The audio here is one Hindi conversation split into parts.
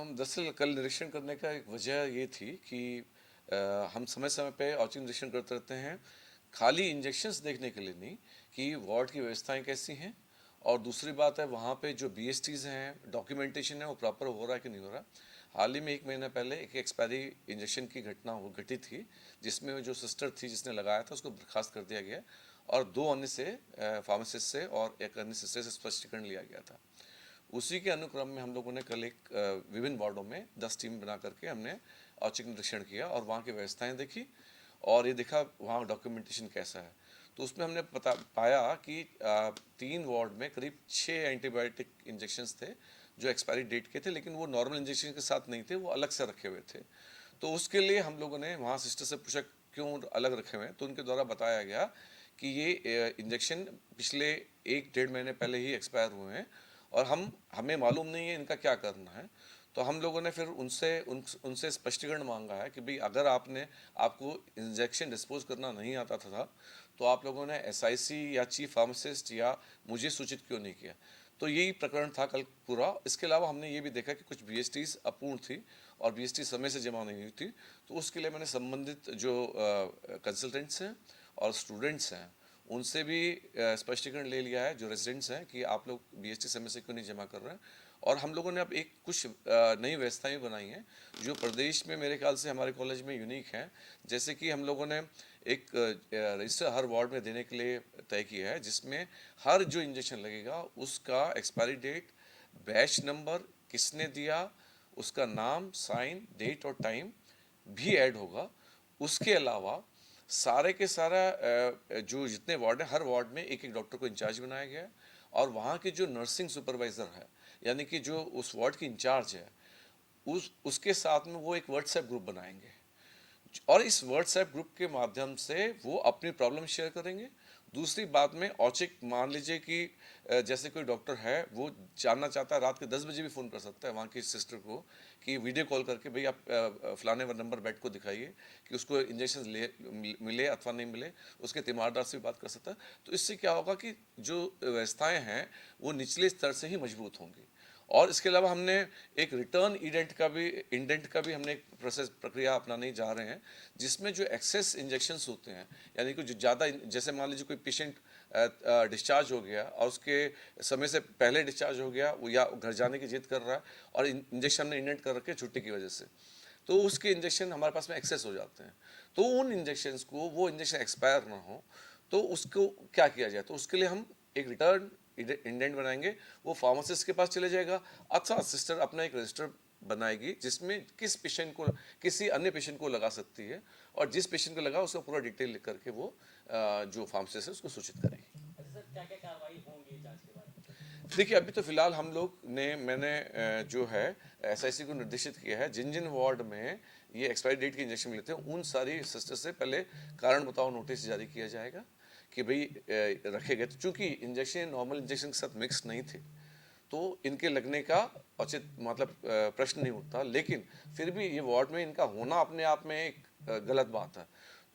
हम दरअसल कल निरीक्षण करने का एक वजह ये थी कि हम समय समय पे औचक निरीक्षण करते रहते हैं, खाली इंजेक्शंस देखने के लिए नहीं कि वार्ड की व्यवस्थाएं कैसी हैं, और दूसरी बात है वहाँ पे जो बीएसटीज हैं, डॉक्यूमेंटेशन है वो प्रॉपर हो रहा है कि नहीं हो रहा। हाल ही में एक महीना पहले एक एक्सपायरी इंजेक्शन की घटना हो घटी थी, जिसमें जो सिस्टर थी जिसने लगाया था उसको बर्खास्त कर दिया गया, और दो अन्य से फार्मासिस्ट से और एक अन्य सिस्टर से स्पष्टीकरण लिया गया था। उसी के अनुक्रम में हम लोगों ने कल एक विभिन्न वार्डों में 10 टीम बना करके हमने औचक निरीक्षण किया और वहाँ की व्यवस्थाएं देखी, और ये देखा वहाँ डॉक्यूमेंटेशन कैसा है। तो उसमें हमने पाया कि 3 वार्ड में करीब 6 एंटीबायोटिक इंजेक्शंस थे जो एक्सपायरी डेट के थे, लेकिन वो नॉर्मल इंजेक्शन के साथ नहीं थे, वो अलग से रखे हुए थे। तो उसके लिए हम लोगों ने वहाँ सिस्टर से पूछा क्यों अलग रखे हुए हैं, तो उनके द्वारा बताया गया कि ये इंजेक्शन पिछले 1 डेढ़ महीने पहले ही एक्सपायर हुए हैं और हमें मालूम नहीं है इनका क्या करना है। तो हम लोगों ने फिर उनसे स्पष्टीकरण मांगा है कि भाई अगर आपको इंजेक्शन डिस्पोज करना नहीं आता था तो आप लोगों ने एसआईसी या चीफ फार्मासिस्ट या मुझे सूचित क्यों नहीं किया। तो यही प्रकरण था कल पूरा। इसके अलावा हमने ये भी देखा कि कुछ बीएसटीज अपूर्ण थी और बीएसटी समय से जमा नहीं हुई थी, तो उसके लिए मैंने संबंधित जो कंसल्टेंट्स हैं और स्टूडेंट्स हैं उनसे भी स्पष्टीकरण ले लिया है, जो रेजिडेंट्स हैं, कि आप लोग बीएसटी समय से क्यों नहीं जमा कर रहे हैं। और हम लोगों ने अब एक कुछ नई व्यवस्थाएं भी बनाई हैं जो प्रदेश में मेरे ख्याल से हमारे कॉलेज में यूनिक हैं। जैसे कि हम लोगों ने एक रजिस्टर हर वार्ड में देने के लिए तय किया है, जिसमें हर जो इंजेक्शन लगेगा उसका एक्सपायरी डेट, बैच नंबर, किसने दिया, उसका नाम, साइन, डेट और टाइम भी ऐड होगा। उसके अलावा सारे के सारा जो जितने वार्ड है, हर वार्ड में एक एक डॉक्टर को इंचार्ज बनाया गया है, और वहाँ के जो नर्सिंग सुपरवाइज़र है, यानी कि जो उस वार्ड की इंचार्ज है, उसके साथ में वो एक व्हाट्सएप ग्रुप बनाएंगे, और इस व्हाट्सएप ग्रुप के माध्यम से वो अपनी प्रॉब्लम शेयर करेंगे। दूसरी बात में औचक, मान लीजिए कि जैसे कोई डॉक्टर है वो जानना चाहता है, रात के 10 बजे भी फ़ोन कर सकता है वहाँ की सिस्टर को, कि वीडियो कॉल करके भाई आप फलाने नंबर बेड को दिखाइए कि उसको इंजेक्शन मिले अथवा नहीं मिले, उसके तीमारदार से भी बात कर सकता है। तो इससे क्या होगा कि जो व्यवस्थाएं हैं वो निचले स्तर से ही मजबूत होंगी। और इसके अलावा हमने एक रिटर्न इंडेंट का भी हमने एक प्रक्रिया अपनाने जा रहे हैं, जिसमें जो एक्सेस इंजेक्शंस होते हैं, यानी कि जो ज़्यादा, जैसे मान लीजिए कोई पेशेंट डिस्चार्ज हो गया और उसके समय से पहले डिस्चार्ज हो गया, वो या घर जाने की जिद कर रहा है और इंजेक्शन हमने इंडेंट कर रखे छुट्टी की वजह से, तो उसके इंजेक्शन हमारे पास में एक्सेस हो जाते हैं। तो उन इंजेक्शंस को, वो इंजेक्शन एक्सपायर ना हो, तो उसको क्या किया जाए, तो उसके लिए हम एक रिटर्न इंडेंट बनाएंगे, वो फार्मासिस्ट के पास चले जाएगा, अथवा सिस्टर अपना एक रजिस्टर बनाएगी जिसमें किस पेशेंट को, किसी अन्य पेशेंट को लगा सकती है, और जिस पेशेंट को लगा उसका पूरा डिटेल लिख करके वो जो फार्मासिस्ट है उसको सूचित करेगी। अच्छा सर, क्या क्या कार्रवाई होंगी जांच के बाद? देखिए, अभी तो फिलहाल मैंने जो है एसआईसी को निर्देशित किया है, जिन जिन वार्ड में ये एक्सपायरी डेट के इंजेक्शन मिलते हैं उन सारी सिस्टर से पहले कारण बताओ नोटिस जारी किया जाएगा कि भाई रखे गए, तो चूंकि इंजेक्शन नॉर्मल इंजेक्शन के साथ मिक्स नहीं थे तो इनके लगने का औचित मतलब प्रश्न नहीं उठता, लेकिन फिर भी ये वार्ड में इनका होना अपने आप में एक गलत बात है।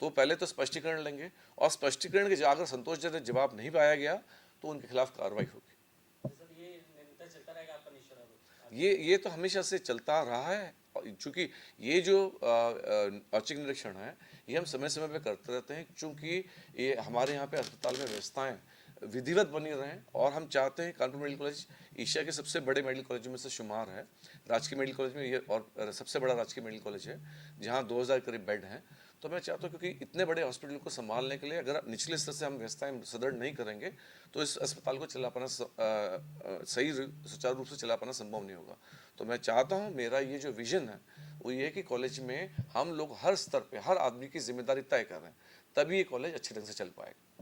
तो पहले तो स्पष्टीकरण लेंगे, और स्पष्टीकरण के अगर संतोषजनक जवाब नहीं पाया गया तो उनके खिलाफ कार्रवाई होगी। अच्छा सर, ये निरंतर चलता रहेगा आपका निश्चय आगे? ये तो हमेशा से चलता रहा है, चूंकि ये जो औचक निरीक्षण है ये हम समय समय पे करते रहते हैं, क्योंकि ये हमारे यहाँ पे अस्पताल में व्यवस्थाएं विधिवत बनी रहें, और हम चाहते हैं कानपुर मेडिकल कॉलेज एशिया के सबसे बड़े मेडिकल कॉलेजों में से शुमार है। राजकीय मेडिकल कॉलेज में ये, और सबसे बड़ा राजकीय मेडिकल कॉलेज है जहाँ 2000 करीब बेड हैं। तो मैं चाहता हूँ, क्योंकि इतने बड़े हॉस्पिटल को संभालने के लिए अगर निचले स्तर से हम व्यवस्थाएं सुदृढ़ नहीं करेंगे तो इस अस्पताल को चला पाना सही सुचारू रूप से चला पाना संभव नहीं होगा। तो मैं चाहता हूँ, मेरा ये जो विजन है वो ये है कि कॉलेज में हम लोग हर स्तर पे हर आदमी की जिम्मेदारी तय कर रहे हैं, तभी ये कॉलेज अच्छे ढंग से चल पाएगा।